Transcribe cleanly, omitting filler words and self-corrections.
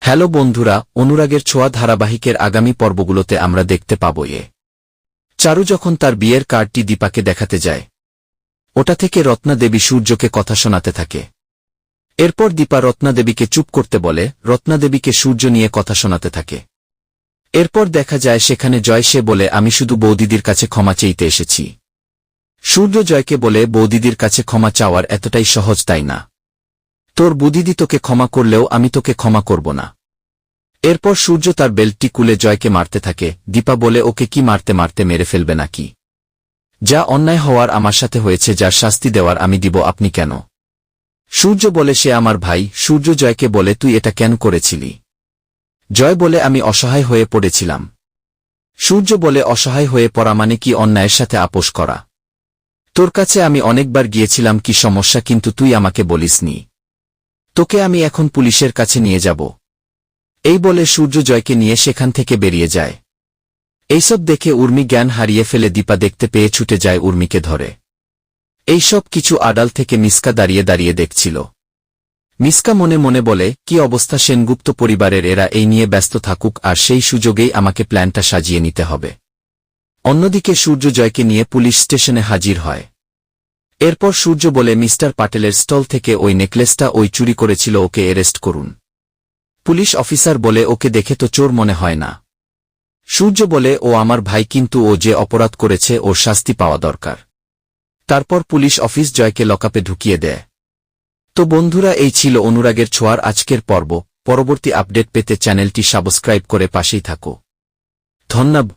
Hello বন্ধুরা, অনুরাগের ছোঁয়া ধারাবাহিকের আগামী পর্বগুলোতে আমরা দেখতে পাব চারু যখন তার বিয়ের কার্ডটি দীপাকে দেখাতে যায়, ওটা থেকে রত্না দেবী সূর্যকে কথা শোনাতে থাকে। এরপর দীপা রত্না দেবীকে চুপ করতে বলে, রত্না দেবীকে সূর্য নিয়ে কথা শোনাতে থাকে। এরপর দেখা যায় সেখানে জয়, সে বলে আমি শুধু বৌদিদির কাছে ক্ষমা চাইতে এসেছি। সূর্য জয়কে বলে, বৌদিদির কাছে ক্ষমা চাওয়ার এতটাই সহজ তাই না? তোর বুদিদি তোকে ক্ষমা করলেও আমি তোকে ক্ষমা করব না। এরপর সূর্য তার বেল্টটি কুলে জয়কে মারতে থাকে। দীপা বলে, ওকে কি মারতে মারতে মেরে ফেলবে নাকি? যা অন্যায় হওয়ার আমার সাথে হয়েছে, যার শাস্তি দেওয়ার আমি দিব, আপনি কেন? সূর্য বলে, সে আমার ভাই। সূর্য জয়কে বলে, তুই এটা কেন করেছিলি? জয় বলে, আমি অসহায় হয়ে পড়েছিলাম। সূর্য বলে, অসহায় হয়ে পড়া মানে কি অন্যায়ের সাথে আপোষ করা? তোর কাছে আমি অনেকবার গিয়েছিলাম, কি সমস্যা, কিন্তু তুই আমাকে বলিসনি। তোকে আমি এখন পুলিশের কাছে নিয়ে যাব। এই বলে সূর্য জয়কে নিয়ে সেখান থেকে বেরিয়ে যায়। এইসব দেখে উর্মি জ্ঞান হারিয়ে ফেলে। দীপা দেখতে পেয়ে ছুটে যায় উর্মিকে ধরে। এইসব কিছু আড়াল থেকে মিসকা দাঁড়িয়ে দাঁড়িয়ে দেখছিল। মিসকা মনে মনে বলে, কি অবস্থা সেনগুপ্ত পরিবারের, এরা এই নিয়ে ব্যস্ত থাকুক, আর সেই সুযোগেই আমাকে প্ল্যানটা সাজিয়ে নিতে হবে। অন্যদিকে সূর্য জয়কে নিয়ে পুলিশ স্টেশনে হাজির হয়। এরপর সূর্য বলে, মিস্টার পাটেলের স্টল থেকে ওই নেকলেসটা ওই চুরি করেছিল, ওকে অ্যারেস্ট করুন। পুলিশ অফিসার বলে, ওকে দেখে তো চোর মনে হয় না। সূর্য বলে, ও আমার ভাই, কিন্তু ও যে অপরাধ করেছে ওর শাস্তি পাওয়া দরকার। তারপর পুলিশ অফিস জয়কে লকআপে ঢুকিয়ে দেয়। তো বন্ধুরা, এই ছিল অনুরাগের ছোঁয়ার আজকের পর্ব। পরবর্তী আপডেট পেতে চ্যানেলটি সাবস্ক্রাইব করে পাশেই থাকো। ধন্যবাদ।